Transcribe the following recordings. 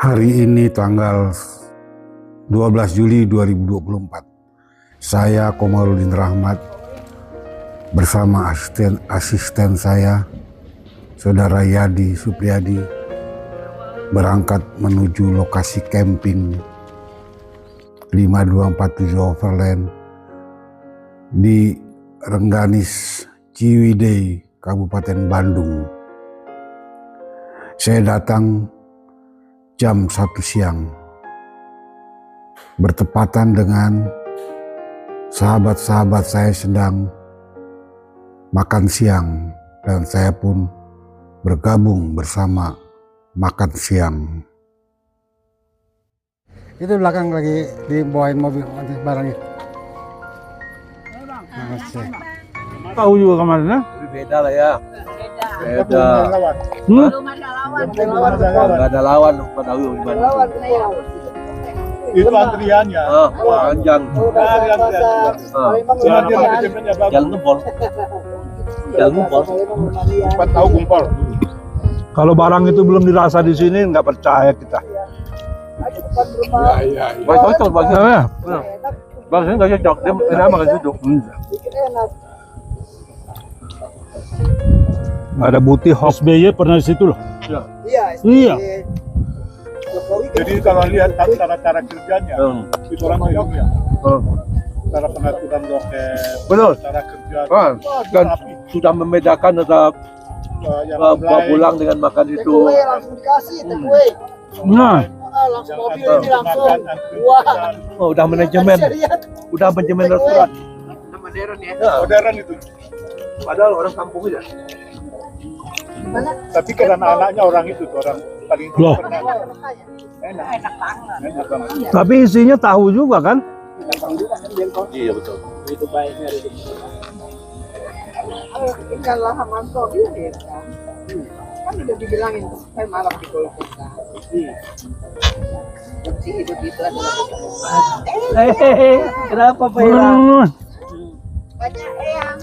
Hari ini tanggal 12 Juli 2024, saya Komarudin Rahmat bersama asisten saya, Saudara Yadi Supriyadi, berangkat menuju lokasi camping 5247 Overland di Rengganis, Ciwidey, Kabupaten Bandung. Saya datang jam 1 siang, bertepatan dengan sahabat-sahabat saya sedang makan siang, dan saya pun bergabung bersama makan siang. Itu belakang lagi dibawain mobil barangnya. Tahu juga kemarin ya? Beda lah ya. Beda. Belum ada lawan. Nggak ada lawan pada gimana? Itu antriannya. Panjang. Jalan Gempol. Jalan Gempol. 4 tahun Gempol. Kalau barang itu belum dirasa di sini, nggak percaya kita. Iya. Bang cocok bang. Bang saya nggak cocok. Dia enak makan situ. Ada bukti SBY pernah di situ loh. Iya. Jadi kalau lihat cara kerjanya, itu orang yang ya. Cara pengaturan loket, Betul. cara kerja. Dan sudah membedakan antara yang pulang dengan makan itu. Langsung dikasih kue. Nah, Langsung mobil ini langsung. Wah. Oh, udah manajemen restoran. Modern ya. modern itu. Padahal orang kampung aja. Tapi karena anaknya orang itu tuh orang paling Loh. enak banget. tapi isinya tahu juga kan? Iya betul. Itu baiknya itu. Kalau Hamanto ini kan udah dibilangin saya malam di kulkas. Kunci hidup itu adalah Kenapa Pak banyak eyang,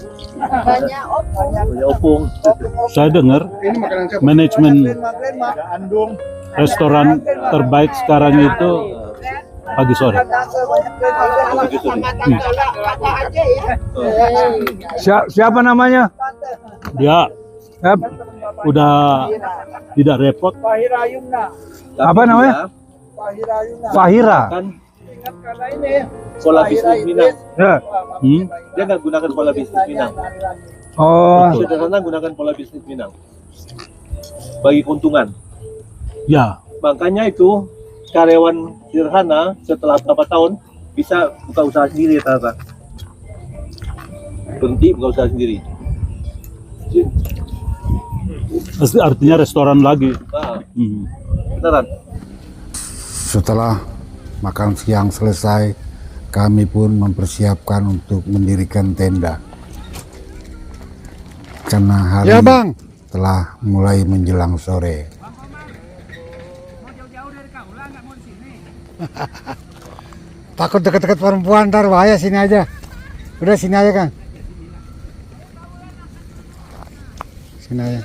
banyak opung. Banyak opung. Saya dengar Ini makanan siapa? manajemen Ada andung. restoran terbaik sekarang itu pagi sore. Siapa namanya? Ya, udah tidak repot. Apa namanya? Fahira. Kan pola bisnis Minang. Ya. Dia nggak gunakan pola bisnis Minang. Oh, Sederhana gunakan pola bisnis Minang. Bagi keuntungan. ya. Makanya itu karyawan sederhana setelah berapa tahun bisa buka usaha sendiri rata-rata. Berhenti buka usaha sendiri. Artinya restoran lagi. Beneran. Setelah makan siang selesai, kami pun mempersiapkan untuk mendirikan tenda. Karena hari telah mulai menjelang sore. Takut dekat-dekat perempuan, ntar bahaya, sini aja. Udah sini aja kan. Sini aja.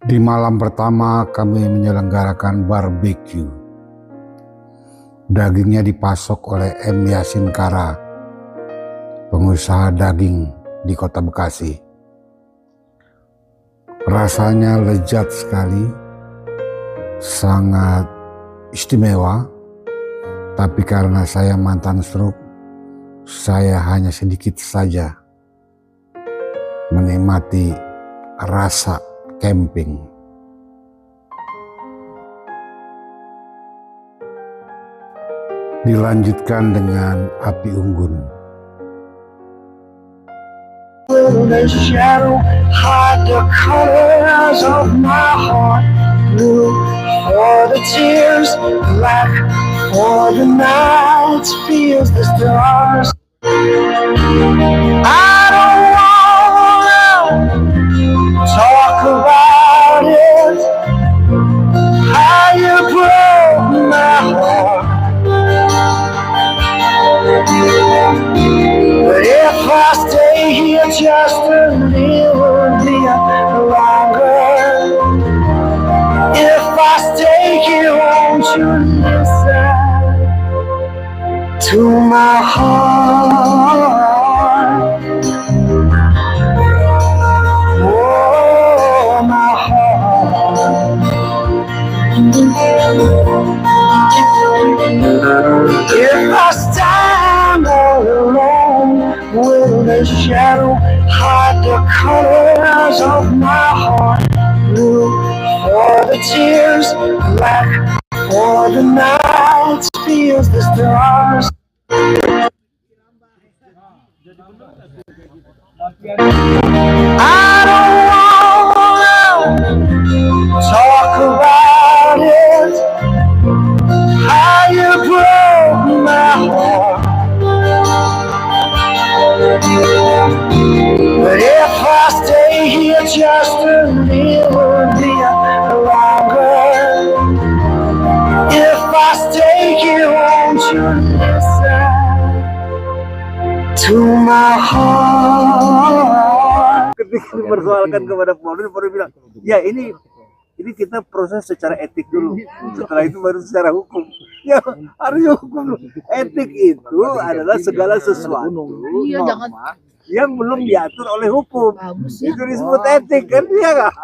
Di malam pertama kami menyelenggarakan barbeque. Dagingnya dipasok oleh M. Yasin Kara, pengusaha daging di Kota Bekasi. Rasanya lezat sekali, sangat istimewa, tapi karena saya mantan stroke, saya hanya sedikit saja menikmati rasa camping. Dilanjutkan dengan api unggun. The shadow hide the colors of my heart. Blue for the tears, black for the night feels the stars. I don't wanna talk about it, how you broke my heart. But if I stay here just a little bit longer, if I stay here, won't you listen to my heart? Oh, my heart. If I stand all alone, will the shadow hide the colors of my heart? Blue for the tears, black for the night feels the stars. I don't wanna talk about it, how you broke my heart. But if I stay here just a little bit longer, if I stay here, won't you listen to my heart? Ketika dipersoalkan kepada Polri bilang, ya ini kita proses secara etik dulu. Setelah itu baru secara hukum. Ya harus hukum dulu. Etik itu adalah segala sesuatu norma yang belum diatur oleh hukum. Itu disebut etik kan, ya nggak?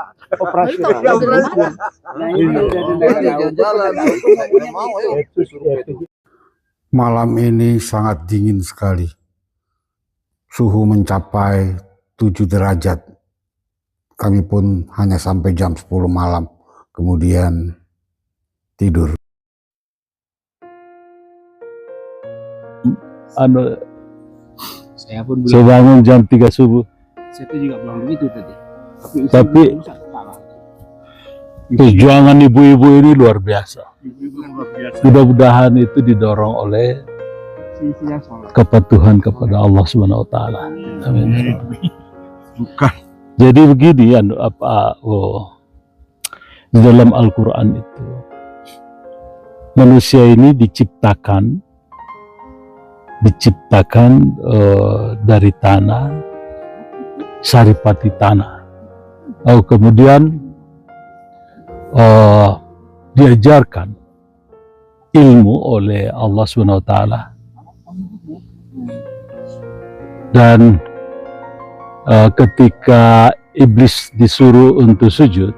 Malam ini sangat dingin sekali. Suhu mencapai 7 derajat. Kami pun hanya sampai jam 10 malam, kemudian tidur. Saya pun Saya bangun jam 3 subuh. saya tuh juga bilang begitu tadi. Tapi perjuangan ibu-ibu ini luar biasa. Mudah-mudahan itu didorong oleh kepatuhan kepada Allah Subhanahu wa taala. Amin. Jadi begini di dalam Al-Qur'an itu manusia ini diciptakan dari tanah, saripati tanah. Kemudian diajarkan ilmu oleh Allah Subhanahu wa taala. Dan ketika iblis disuruh untuk sujud,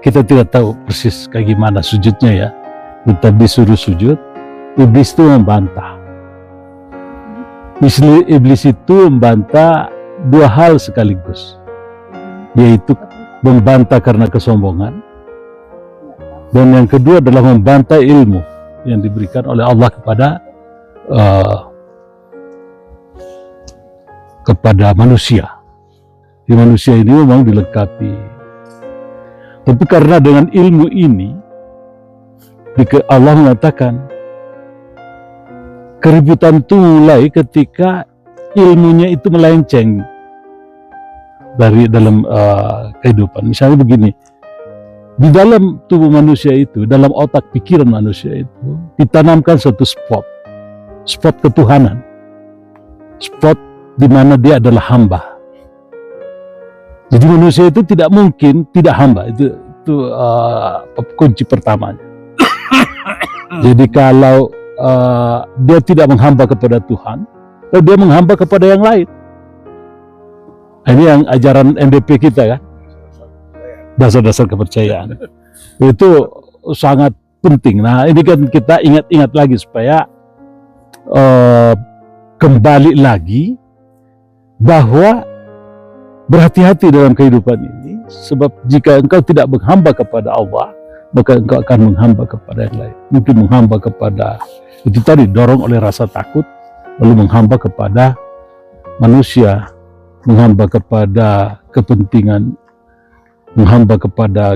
kita tidak tahu persis kayak gimana sujudnya ya. Tetap disuruh sujud, iblis itu membantah. Iblis itu membantah 2 hal sekaligus, yaitu membantah karena kesombongan, dan yang kedua adalah membantah ilmu yang diberikan oleh Allah kepada manusia. Di manusia ini memang dilengkapi, tapi karena dengan ilmu ini Allah mengatakan keributan itu mulai ketika ilmunya itu melenceng dari dalam kehidupan. Misalnya begini, di dalam tubuh manusia itu, dalam otak pikiran manusia itu ditanamkan satu spot ketuhanan, spot di mana dia adalah hamba. Jadi manusia itu tidak mungkin tidak hamba. Itu kunci pertamanya. Jadi kalau dia tidak menghamba kepada Tuhan, atau dia menghamba kepada yang lain. Ini yang ajaran NDP kita kan, dasar-dasar kepercayaan. Itu sangat penting. Nah ini kan kita ingat-ingat lagi supaya kembali lagi bahwa berhati-hati dalam kehidupan ini, sebab jika engkau tidak menghamba kepada Allah, maka engkau akan menghamba kepada yang lain. Mungkin menghamba kepada, itu tadi, dorong oleh rasa takut, lalu menghamba kepada manusia, menghamba kepada kepentingan, menghamba kepada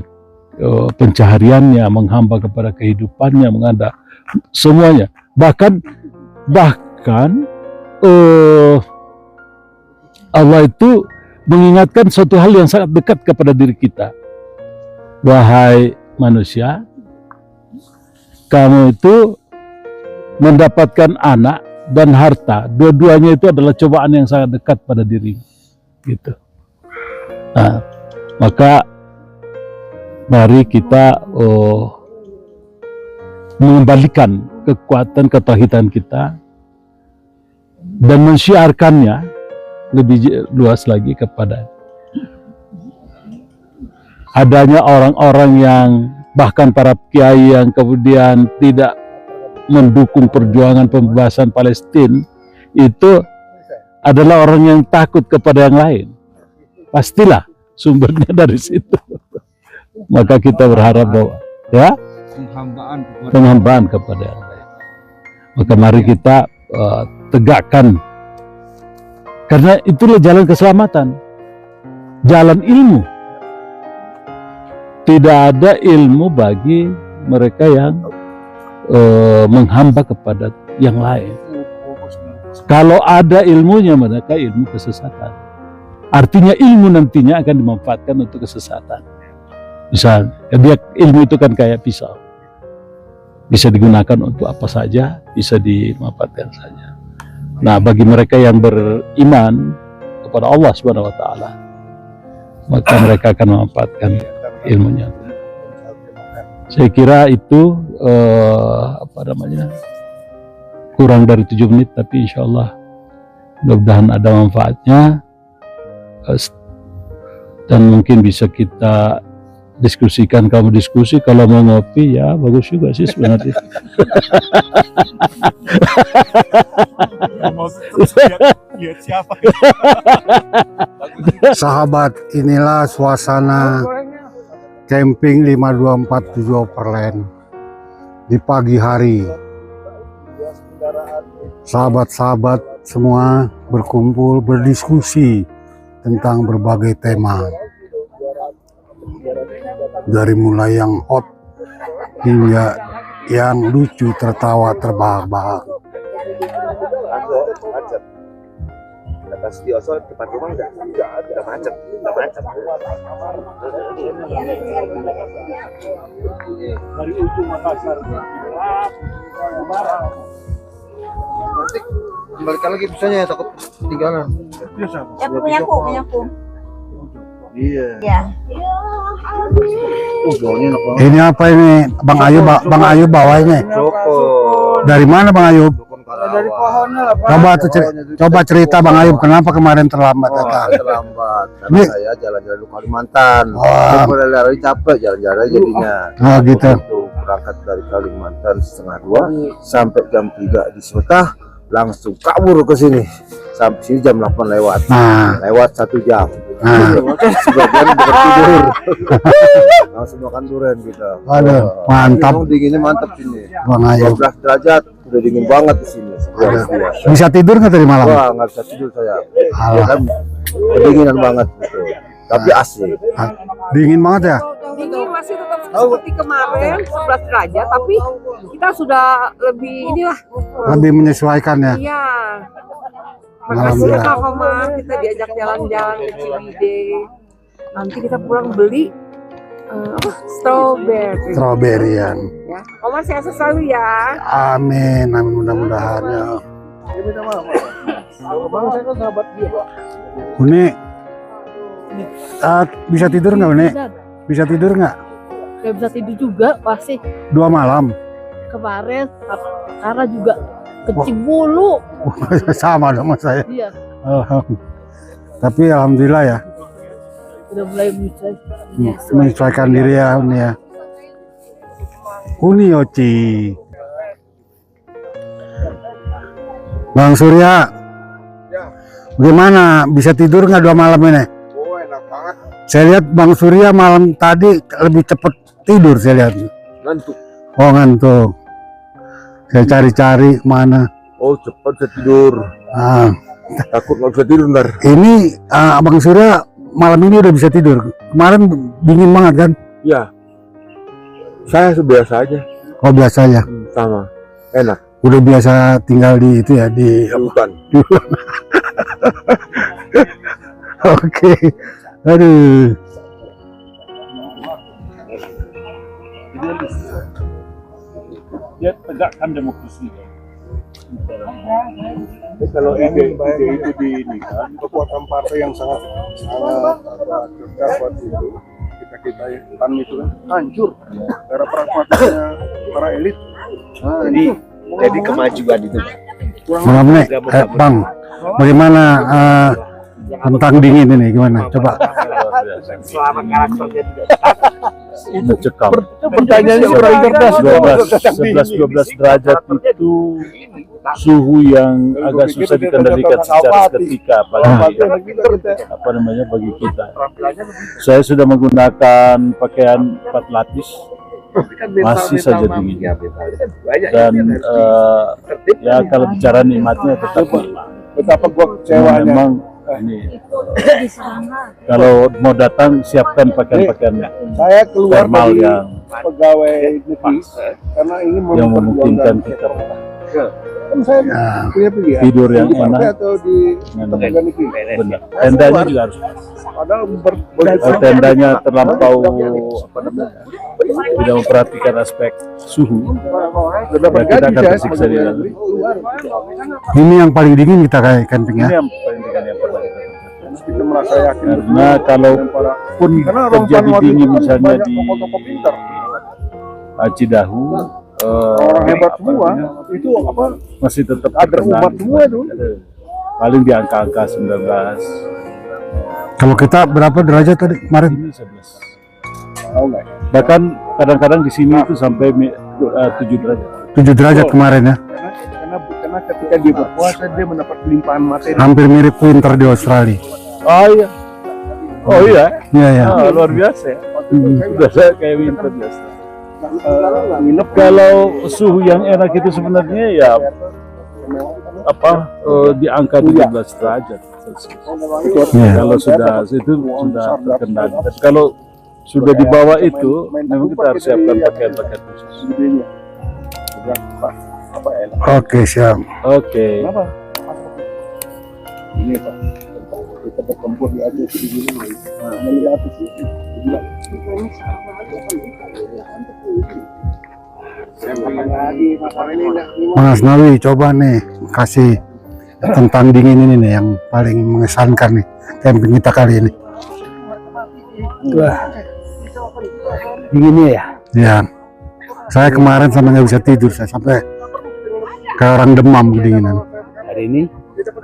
pencahariannya, menghamba kepada kehidupannya, menghamba semuanya. Bahkan Allah itu mengingatkan suatu hal yang sangat dekat kepada diri kita. Wahai manusia, kamu itu mendapatkan anak dan harta, dua-duanya itu adalah cobaan yang sangat dekat pada diri. Gitu. Nah, maka mari kita mengembalikan kekuatan ketauhidan kita dan mensiarkannya lebih luas lagi kepada adanya orang-orang yang bahkan para kiai yang kemudian tidak mendukung perjuangan pembebasan Palestina, itu adalah orang yang takut kepada yang lain. Pastilah sumbernya dari situ. Maka kita berharap bahwa ya penghambaan kepada yang lain. Maka mari kita tegakkan, karena itulah jalan keselamatan, jalan ilmu. Tidak ada ilmu bagi mereka yang menghamba kepada yang lain. Kalau ada ilmunya, mereka ilmu kesesatan. Artinya ilmu nantinya akan dimanfaatkan untuk kesesatan. Misalnya, dia ilmu itu kan kayak pisau, bisa digunakan untuk apa saja, bisa dimanfaatkan saja. Nah, bagi mereka yang beriman kepada Allah Subhanahu wa taala, maka mereka akan memanfaatkan ilmunya. Saya kira itu kurang dari 7 menit, tapi insya Allah mudah-mudahan ada manfaatnya, dan mungkin bisa kita diskusikan. Kamu diskusi, kalau mau ngopi ya bagus juga sih sebenarnya. Lihat siapa. Sahabat, inilah suasana camping 5247 Overland di pagi hari. Sahabat-sahabat semua berkumpul berdiskusi tentang berbagai tema, dari mulai yang hot hingga yang lucu, tertawa terbahak-bahak. Kata Setioso depan rumah udah macet. Dari ujung Makassar. Nanti kembalikan lagi pisahnya, takut ketinggalan. Ya punyaku. Iya. Ya. Baunya enak banget. Ini apa ini, Bang Ayub? Bang Ayub bawa ini. Dari mana Bang Ayub? Dari pohonnya lah, Pak. Coba cerita Bang Ayub, kenapa kemarin terlambat datang? Terlambat karena saya jalan-jalan di Kalimantan. Saya mulai lari capek jalan-jalan jadinya. Oh gitu. Waktu berangkat dari Kalimantan 1:30 sampai jam 3 di Sotah, langsung kabur ke sini. Sampai sini jam 8 lewat. Lewat 1 jam. Sebagian tidur. Langsung makan durian kita. Aduh, mantap. Dinginnya mantap sini. Bang Ayub. 12 derajat, udah dingin banget di sini. Bisa tidur nggak tadi malam? Wah, nggak bisa tidur saya. Ya kan, kedinginan banget gitu. Tapi asik. Dingin banget ya? Dingin masih tetap seperti kemarin 11 derajat, tapi kita sudah lebih Lebih menyesuaikan ya? Iya. Makasih ya Kak Komar, kita diajak jalan-jalan ke Ciwidey. Nanti kita pulang beli strawberry. Strawberryan. Ya, Komar sehat selalu ya. Amin, amin, mudah-mudahan ya. Bang, saya kan sahabat dia. Ini Bisa tidur nggak, Nek? Bisa tidur nggak? Gak bisa tidur juga pasti. 2 malam. Kemarin karena juga kecil bulu. Sama sama saya. Iya, Tapi alhamdulillah ya, udah mulai menyesuaikan diri ya Uni ya. Uni Oci. Bang Surya, bagaimana? Bisa tidur nggak 2 malam ini? Oh, enak banget. Saya lihat Bang Surya malam tadi lebih cepat tidur, saya lihat. Ngantuk. Oh, ngantuk. Saya cari-cari mana. Oh, cepat saya tidur. Ah, Takut nggak bisa tidur ntar. ini Bang Surya malam ini udah bisa tidur. Kemarin dingin banget kan? Ya, saya sebiasa aja. Oh, biasa ya. Sama. Enak. Udah biasa tinggal di itu ya, di Hutan. Oke. Aduh. Dia tegakkan demokrasi. Kalau ide itu di ini kan kekuatan partai yang sangat cerdas waktu itu kita yang itu kan hancur karena pragmatisnya para elit. Jadi kemajuan itu. Malam nih, Bang, bagaimana tentang dingin ini? Gimana? Coba. Selama karakternya tidak. Mencekam. Pertanyaannya kurang cerdas. 11-12 derajat itu suhu yang agak susah dikendalikan secara seketika bagi bagi kita. Saya sudah menggunakan pakaian 4 lapis, masih saja dingin. Dan ya kalau bicara nikmatnya tetap nikmat. Betapa gua kecewanya. Memang ini kalau mau datang siapkan pakaian-pakaian Saya keluar thermal dari yang pegawai negeri karena ini yang memungkinkan kita kan saya punya pilihan tidur yang di partai enak. atau di lembaga negeri. Benar. Tendanya juga harus pas. Padahal Tendanya terlampau apa namanya, tidak memperhatikan aspek suhu. sudah Ya, kita bergaji akan saya tersiksa sebagai di pegawai dalam. negeri keluar. Ini yang paling dingin kita kayak camping Ini ya. yang paling yang perlu kita lakukan. Kita merasa yakin Karena kalaupun karena terjadi Rompan dingin waktu itu misalnya banyak di tokoh-tokoh pintar, Cidahu, orang hebat apa semua. namanya, Itu apa? masih tetap Ada terkendali. umat semua itu. Paling di angka-angka 19. Kalau kita berapa derajat tadi kemarin? Ini 11. Tahu nggak? Bahkan kadang-kadang di sini itu sampai 7 derajat. 7 derajat kemarin ya. Karena ketika dia berpuasa dia mendapat limpahan materi. Hampir mirip winter di Australia. Oh iya. Oh iya. Iya ya. Ah, luar biasa ya. Sudah saya kayak winter biasa. Nginep Kalau suhu yang enak itu sebenarnya ya di angka 17 derajat Celcius. Iya. Kalau sudah itu sudah terkendali. Dan kalau sudah di bawah itu memang kita harus siapkan pakaian-pakaian khusus. gedenya. Apa enak? Oke, siap. Oke. Kenapa? Ini Pak. Kita bertempur di Aceh di sini. Nah, melihat itu. Mas Nawi, coba nih kasih tentang dingin ini nih yang paling mengesankan nih camping kita kali ini. Wah, dinginnya ya. Ya, saya kemarin sampai nggak bisa tidur, saya sampai kayak orang demam kedinginan. Hari ini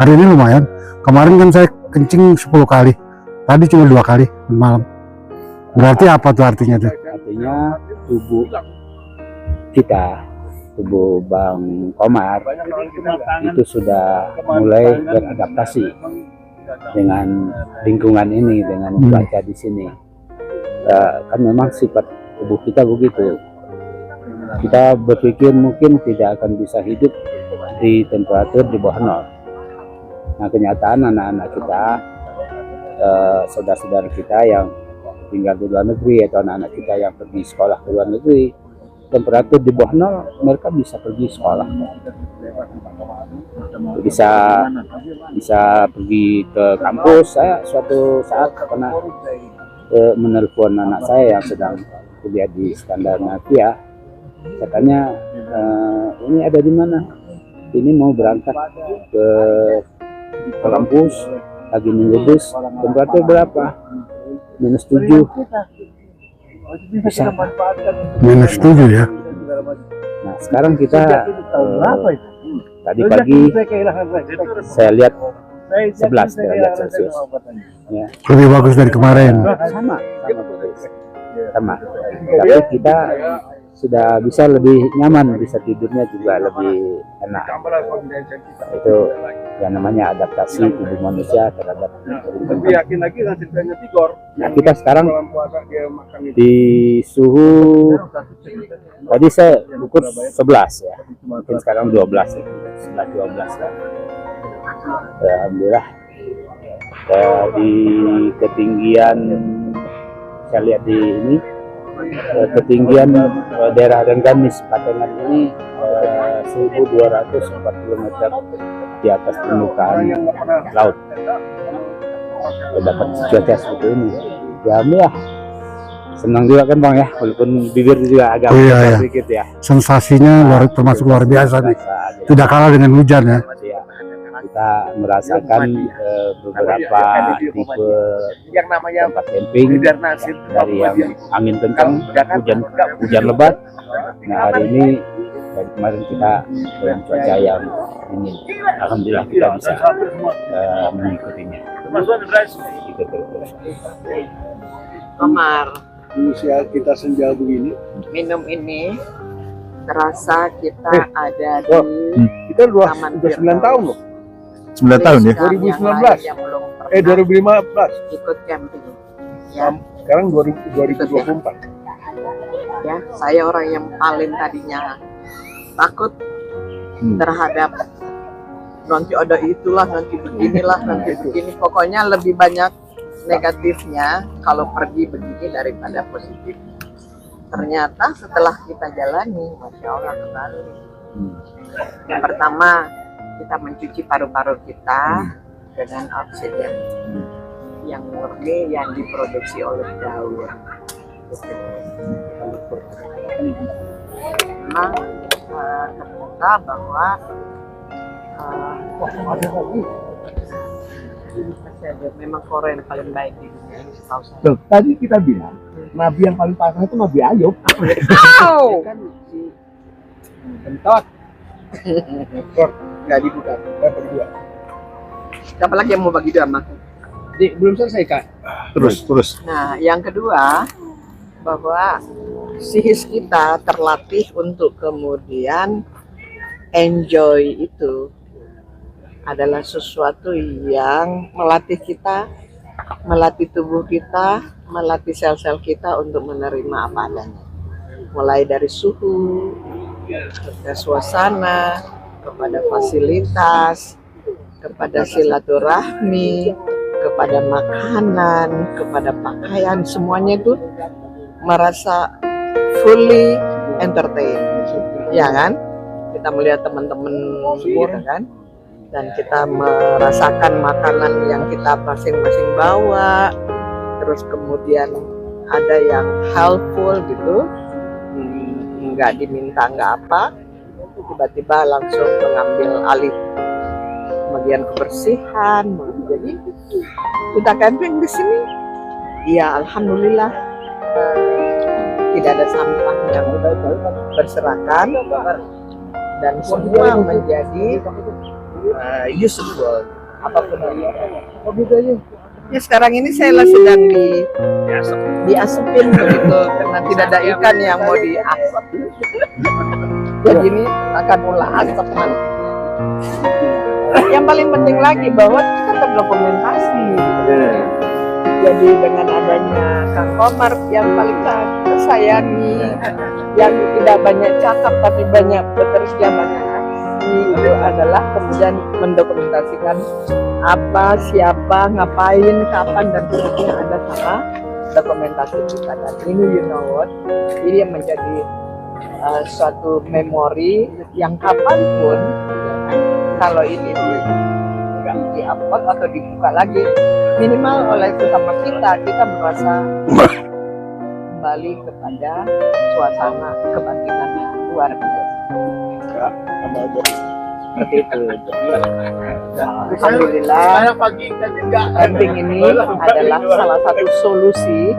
Hari ini lumayan. Kemarin kan saya kencing 10 kali, tadi cuma 2 kali malam. Berarti apa tuh artinya tuh? artinya tubuh kita, tubuh Bang Komar itu sudah mulai beradaptasi dengan lingkungan ini, dengan cuaca di sini. Kan memang sifat tubuh kita begitu. Kita berpikir mungkin tidak akan bisa hidup di temperatur di bawah nol. Nah, kenyataan anak-anak kita, saudara-saudara kita yang tinggal di luar negeri atau anak-anak kita yang pergi sekolah ke luar negeri, temperatur di bawah nol mereka bisa pergi sekolah, bisa pergi ke kampus. Saya suatu saat pernah menelpon anak saya yang sedang kuliah di Standar Natia, katanya ini ada di mana, ini mau berangkat ke kampus, lagi nunggu bus, temperatur berapa, -7 bisa. -7 ya. Nah sekarang kita tadi pagi saya lihat 11 derajat Celcius ya. Lebih bagus dari kemarin. sama persis. Sama, tapi kita sudah bisa lebih nyaman, bisa tidurnya juga lebih enak. Itu yang namanya adaptasi tubuh manusia terhadap lingkungan. yakin lagi ceritanya Tigor. Nah kita sekarang Dia makan di suhu tadi saya ukur 11 ya, mungkin sekarang 12 ya, 11-12 lah. Alhamdulillah. Di ketinggian saya lihat di ini ketinggian daerah Rengganis Patengan ini 1.240 meter di atas permukaan laut. Dapat cuaca seperti ini ya, senang juga kan Bang ya, walaupun bibir juga agak Iya. sedikit ya. Sensasinya termasuk luar biasa nih. Tidak kalah dengan hujan ya. Ya, kita merasakan beberapa tipe Yang namanya tempat camping nasib dari yang angin kencang, hujan lebat. Nah hari ini dari kemarin kita dengan cuaca yang dingin, alhamdulillah kita bisa mengikutinya. Gitu terus. Omar, di usia kita senja begini, minum ini terasa kita ada di kita Taman udah 9 tahun loh. 9 tahun ya. 2019. yang belum pernah 2015. ikut camping. Ya, Sekarang 2024. ya, saya orang yang paling tadinya takut terhadap nanti ada itulah, nanti beginilah, nanti begini. Pokoknya lebih banyak negatifnya kalau pergi begini daripada positif. Ternyata setelah kita jalani, Masya Allah kembali. Yang pertama, kita mencuci paru-paru kita dengan oksigen yang murni yang diproduksi oleh daun. Memang ternyata bahwa memang Korea yang paling baik di dunia ini setahu saya. Tuh, tadi kita bilang Nabi yang paling pasang itu Nabi Ayub. Au! Kan si Kentot. Nggak dibuka. Nggak berdua. Siapa lagi yang mau bagi dama? Belum selesai Kak. Terus. Nah, yang kedua bahwa psikis kita terlatih untuk kemudian enjoy itu adalah sesuatu yang melatih kita, melatih tubuh kita, melatih sel-sel kita untuk menerima apa adanya. Mulai dari suhu, ke suasana, kepada fasilitas, kepada silaturahmi, kepada makanan, kepada pakaian, semuanya itu merasa fully entertained, ya kan? Kita melihat teman-teman gitu kan, dan kita merasakan makanan yang kita masing-masing bawa, terus kemudian ada yang helpful gitu, nggak diminta nggak apa, tiba-tiba langsung mengambil alih bagian kebersihan. Jadi kita camping di sini, ya alhamdulillah tidak ada sampah yang berserakan dan semua menjadi useful apapun itu. Ya sekarang ini saya sedang diasupin begitu karena tidak ada ikan yang mau diasap. Jadi ini akan ulah asap man. Yang paling penting lagi bahwa kita terdokumentasi. Jadi dengan adanya Kang Komar yang paling saya sayangi, yang tidak banyak cakap tapi banyak bekerja, banyak aksi, itu adalah kemudian mendokumentasikan apa, siapa, ngapain, kapan, dan seterusnya ada sama dokumentasi kita. Dan ini you know what, ini yang menjadi suatu memori yang kapanpun kalau ini nggak di-upload atau dibuka lagi, minimal oleh sesama kita merasa kembali kepada suasana kebangkitan yang luar biasa. Ya, sama aja. seperti itu. Alhamdulillah, camping ini adalah salah satu solusi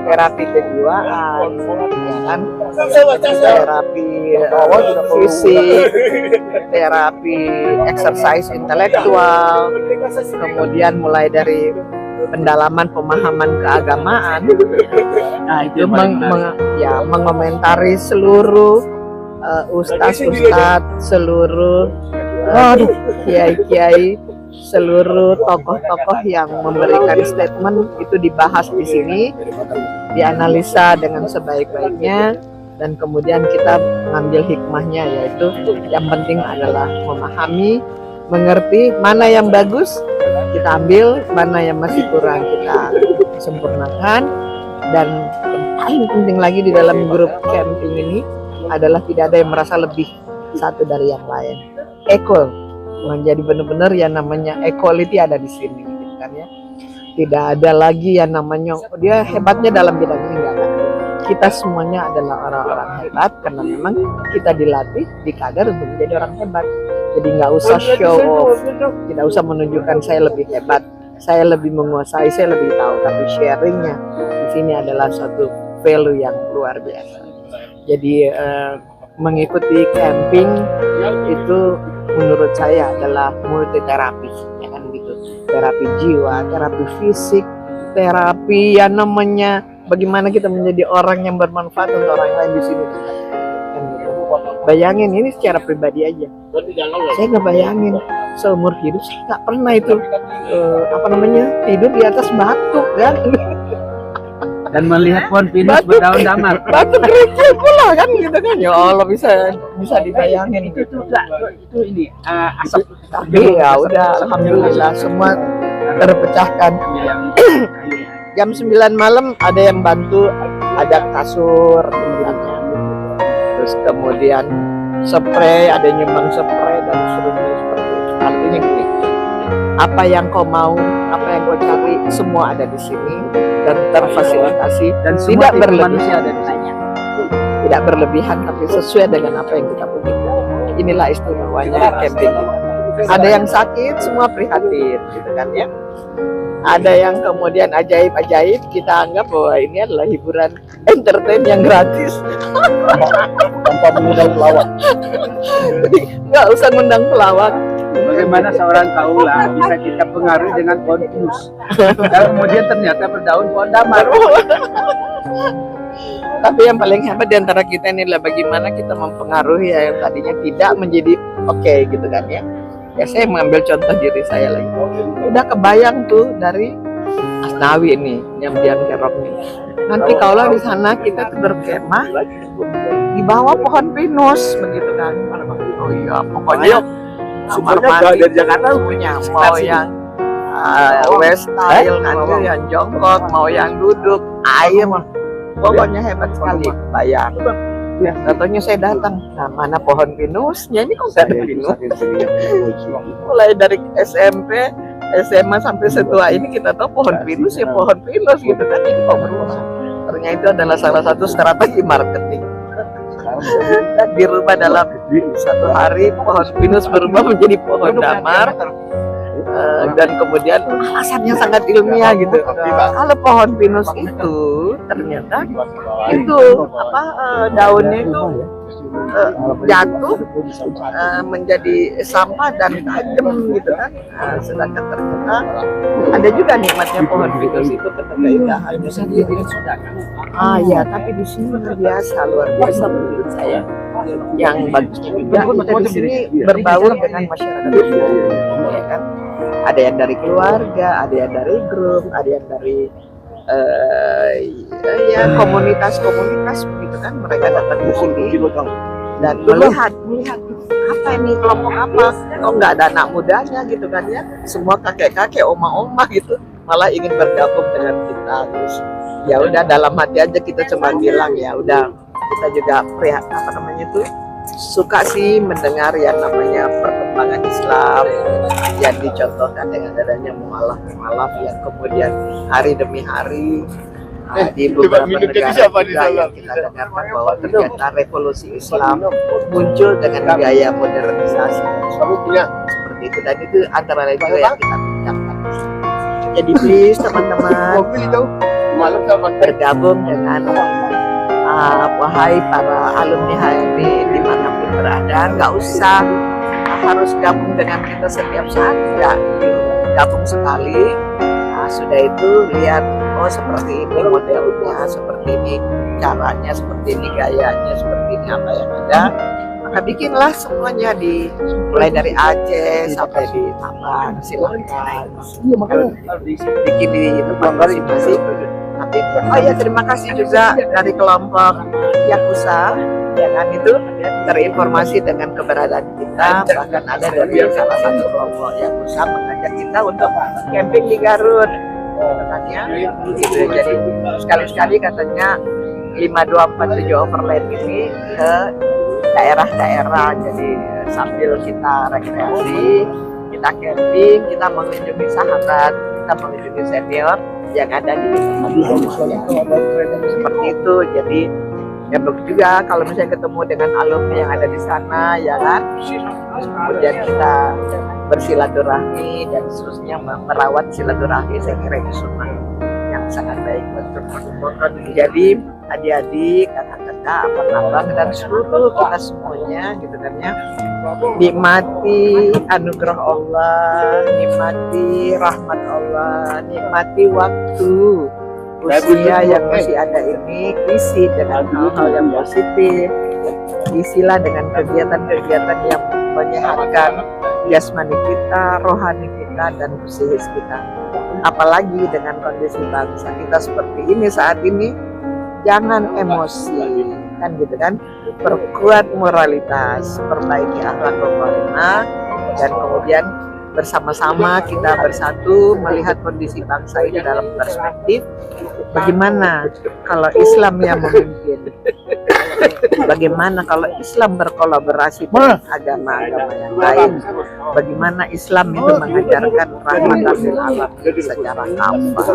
terapi kejiwaan, ya kan? Terapi fisik, terapi exercise intelektual, kemudian mulai dari pendalaman pemahaman keagamaan, itu mengomentari seluruh ustadz-ustadz, seluruh kiai-kiai, seluruh tokoh-tokoh yang memberikan statement itu dibahas di sini, dianalisa dengan sebaik-baiknya, dan kemudian kita mengambil hikmahnya, yaitu yang penting adalah memahami, mengerti mana yang bagus kita ambil, mana yang masih kurang kita sempurnakan, dan yang paling penting lagi di dalam grup camping ini adalah tidak ada yang merasa lebih satu dari yang lain. Equal, menjadi benar-benar yang namanya equality ada di sini, gitu kan ya. Tidak ada lagi yang namanya dia hebatnya dalam bidang ini, enggak ada. Kita semuanya adalah orang-orang hebat karena memang kita dilatih, dikader untuk menjadi orang hebat. Jadi nggak usah show off, tidak usah menunjukkan saya lebih hebat, saya lebih menguasai, saya lebih tahu, tapi sharingnya di sini adalah suatu value yang luar biasa. Jadi mengikuti camping itu menurut saya adalah multi terapi, ya kan gitu. Terapi jiwa, terapi fisik, terapi yang namanya bagaimana kita menjadi orang yang bermanfaat untuk orang lain di sini. Kan gitu. Bayangin ini secara pribadi aja. Saya nggak bayangin seumur hidup saya nggak pernah itu tidur di atas batu kan. Dan melihat pohon pinus berdaun damar. Batu kerikil pula kan gitu kan. Ya Allah, bisa dibayangin gitu. Itu ini asap. Tapi ya udah, alhamdulillah semua terpecahkan. Jam 9 malam ada yang bantu, ada kasur bilangnya. Terus kemudian spray, ada nyumbang spray dan seterusnya seperti itu. Artinya gini, apa yang kau mau, apa yang kau cari, semua ada di sini dan terfasilitasi dan tidak berlebihan. ada di sini. Tidak berlebihan, tapi sesuai dengan apa yang kita punya. Inilah istimewanya camping. Ada yang sakit, semua prihatin, gitu kan ya. Ada yang kemudian ajaib-ajaib, kita anggap bahwa ini adalah hiburan entertain yang gratis. Tanpa mengundang pelawak. Jadi nggak usah ngundang pelawak. Bagaimana seorang kaula bisa kita pengaruhi dengan pohon pinus, dan kemudian ternyata berdaun pohon damar. Tapi yang paling hebat di antara kita ini adalah bagaimana kita mempengaruhi yang tadinya tidak menjadi oke, gitu kan ya. Ya saya mengambil contoh diri saya lagi. Udah kebayang tuh dari Asnawi ini, Nyamdian Kerok nih. Nanti kaulah di sana kita berkemah di bawah pohon pinus begitu kan. Oh iya, pokoknya Sumbernya dari Jakarta punya mau yang west style nanti yang jongkok, mau yang duduk, air, pokoknya hebat sekali. Bayang. Ya, katanya saya datang, nah mana pohon pinusnya, ini kok gak ada pinus. Mulai dari SMP, SMA sampai setua ini kita tahu pohon pinus ya pohon pinus gitu kan, ini kok berubah. Ternyata itu adalah salah satu strategi marketing. Dan dirubah dalam satu hari pohon pinus berubah menjadi pohon damar. Dan kemudian alasannya sangat ilmiah gitu. Kalau pohon pinus itu ternyata itu daunnya itu jatuh menjadi sampah dan tajam gitu kan. Sedangkan ternyata ada juga nikmatnya pohon pinus itu keindahannya sendiri. Ya, tapi di sini luar biasa menurut saya. Yang bagusnya juga kita di sini berbaur dengan masyarakat, ya kan. Ada yang dari keluarga, ada yang dari grup, ada yang dari komunitas begitu kan. Mereka datang di sini dan melihat apa ini, kelompok apa, kok nggak ada anak mudanya gitu kan ya, semua kakek-kakek, oma-oma gitu, malah ingin bergabung dengan kita. Terus ya udah, dalam hati aja kita cuma bilang ya udah, kita juga suka sih mendengar yang namanya perkembangan Islam yang dicontohkan dengan adanya mualaf yang kemudian hari demi hari di beberapa negara juga yang kita dengarkan bahwa ternyata revolusi Islam muncul dengan gaya modernisasi seperti itu, dan itu antara lain juga yang kita bincangkan. Jadi please teman-teman bergabung dengan wahai para alumni HMI dimanapun berada, nggak usah harus gabung dengan kita setiap saat, ya gabung sekali. Sudah itu lihat, oh seperti ini modelnya, seperti ini caranya, seperti ini gayanya, seperti ini apa yang ada, maka bikinlah semuanya, mulai dari Aceh sampai di Taman, silakan bikin di tempat masing-masing. Oh ya, terima kasih juga dari kelompok Yakuza, ya kan, itu terinformasi dengan keberadaan kita, bahkan ada dari salah satu kelompok Yakuza mengajak kita untuk camping di Garut katanya gitu. Jadi sekali-sekali katanya 5247 overland ini ke daerah-daerah, jadi sambil kita rekreasi, kita camping, kita mengunjungi sahabat, kita mengunjungi senior yang ada di tempat seperti itu. Jadi ya bagus juga kalau misalnya ketemu dengan alumni yang ada di sana, ya kan, kemudian kita bersilaturahmi dan seterusnya, merawat silaturahmi, saya kira itu semua yang sangat baik. Jadi adik-adik, kakak-kakak, abang-abang, dan seluruh kita semuanya gitu kan ya, nikmati anugerah Allah, nikmati rahmat Allah, nikmati waktu usia yang masih ada ini, isi dengan hal-hal yang positif, isilah dengan kegiatan-kegiatan yang menyehatkan jasmani kita, rohani kita, dan psikis kita. Apalagi dengan kondisi bangsa kita seperti ini saat ini, jangan emosi, kan gitu kan, perkuat moralitas, perbaiki akhlak karimah, dan kemudian bersama-sama kita bersatu melihat kondisi bangsa ini dalam perspektif bagaimana kalau Islam yang memimpin, bagaimana kalau Islam berkolaborasi dengan agama-agama yang lain, bagaimana Islam itu mengajarkan rahmatan lil alamin secara kafah.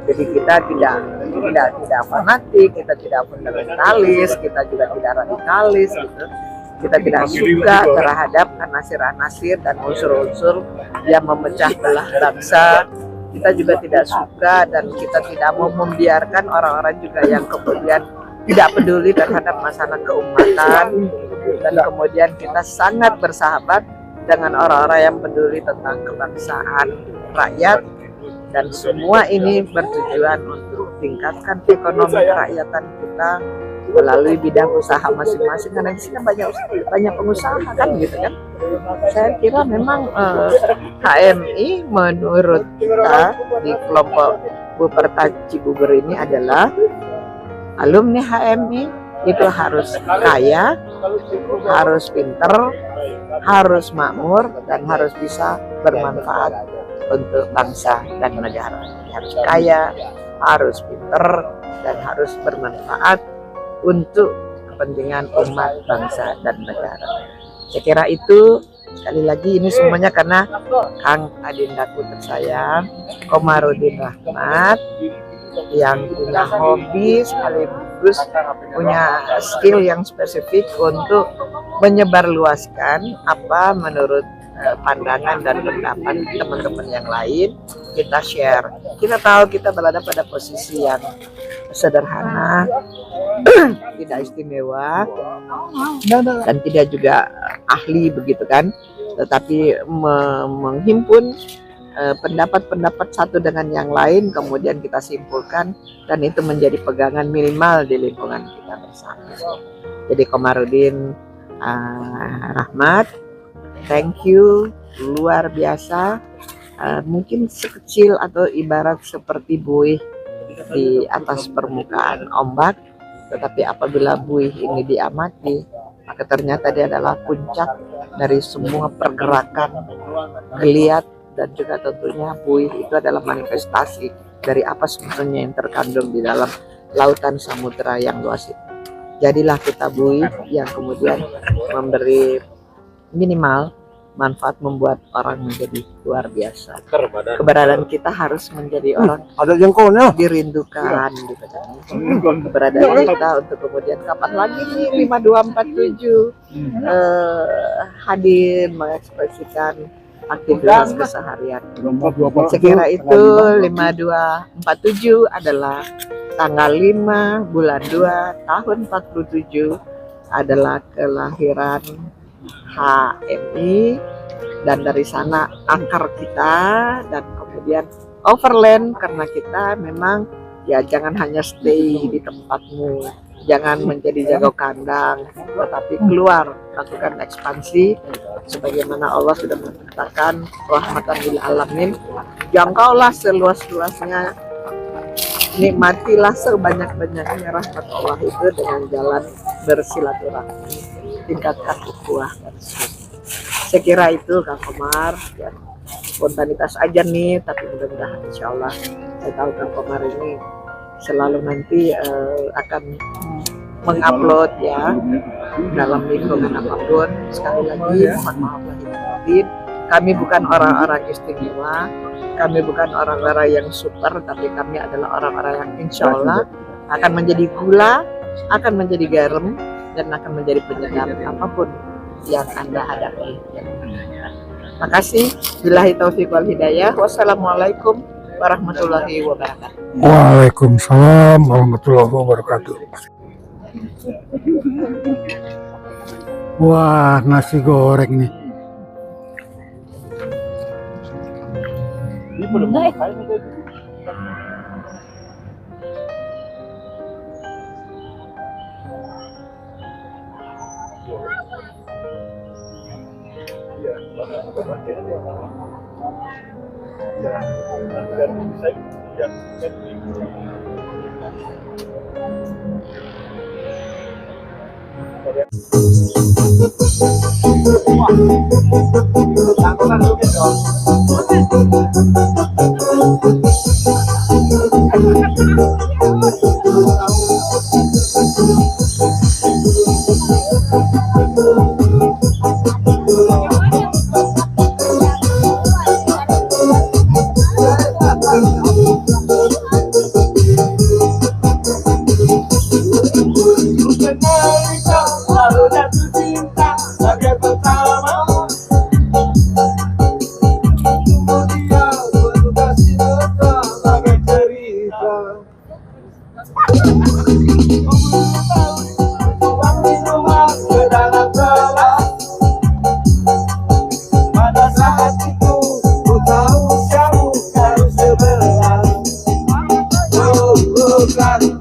Jadi kita tidak fanatik, kita tidak fundamentalis, kita juga tidak radikalis gitu. Kita tidak suka terhadap anasir-anasir dan unsur-unsur yang memecah belah bangsa. Kita juga tidak suka dan kita tidak mau membiarkan orang-orang juga yang kemudian tidak peduli terhadap masalah keumatan, dan kemudian kita sangat bersahabat dengan orang-orang yang peduli tentang kebangsaan rakyat, dan semua ini bertujuan untuk tingkatkan ekonomi kerakyatan kita melalui bidang usaha masing-masing, karena di sini banyak pengusaha kan gitu kan. Saya kira memang HMI menurut kita di kelompok Buperta Cibubur ini adalah alumni HMI itu harus kaya, harus pinter, harus makmur, dan harus bisa bermanfaat untuk bangsa dan negara. Harus kaya, harus pinter, dan harus bermanfaat untuk kepentingan umat, bangsa, dan negara. Saya kira itu, sekali lagi ini semuanya karena Kang Adindaku tersayang, Komarudin Rahmat, yang punya hobi sekaligus punya skill yang spesifik untuk menyebarluaskan apa menurut pandangan dan pendapat teman-teman yang lain. Kita share, kita tahu kita berada pada posisi yang sederhana, tidak istimewa, dan tidak juga ahli begitu kan, tetapi menghimpun pendapat-pendapat satu dengan yang lain, kemudian kita simpulkan, dan itu menjadi pegangan minimal di lingkungan kita bersama. Jadi Komarudin Rahmat, thank you, luar biasa. Mungkin sekecil atau ibarat seperti buih di atas permukaan ombak, tetapi apabila buih ini diamati, maka ternyata dia adalah puncak dari semua pergerakan geliat, dan juga tentunya buih itu adalah manifestasi dari apa sebetulnya yang terkandung di dalam lautan samudera yang luas itu. Jadilah kita buih yang kemudian memberi minimal manfaat membuat orang menjadi luar biasa. Keberadaan kita harus menjadi orang Ada jengkolnya. dirindukan gitu kan. Keberadaan kita untuk kemudian kapan lagi nih 5247 hadir mengekspresikan aktivitas keseharian. Saya kira itu 5247 adalah tanggal 5 bulan 2 tahun 47 adalah kelahiran HMI, dan dari sana akar kita, dan kemudian overland karena kita memang ya jangan hanya stay di tempatmu, jangan menjadi jago kandang, tetapi keluar, lakukan ekspansi sebagaimana Allah sudah menyatakan rahmatan lil alamin. Jangkaulah seluas-luasnya, nikmatilah sebanyak-banyaknya rahmat Allah itu dengan jalan bersilaturahmi, tingkatkan ukhuwah dan syukur. Saya kira itu Kang Komar, ya spontanitas aja nih, tapi mudah-mudahan insya Allah, saya tahu Kang Komar ini selalu nanti akan mengupload ya dalam lingkungan apapun. Sekali lagi mohon maaf lahir batin, kami bukan orang-orang istimewa, kami bukan orang-orang yang super, tapi kami adalah orang-orang yang insya Allah akan menjadi gula, akan menjadi garam, dan akan menjadi penyegar apapun yang Anda hadapi. Makasih. Billahi taufiq wal hidayah. Wassalamualaikum warahmatullahi wabarakatuh. Waalaikumsalam warahmatullahi wabarakatuh. Wah, nasi goreng nih. Pada saat itu ku tahu kamu harus sebelah. Oh, bukan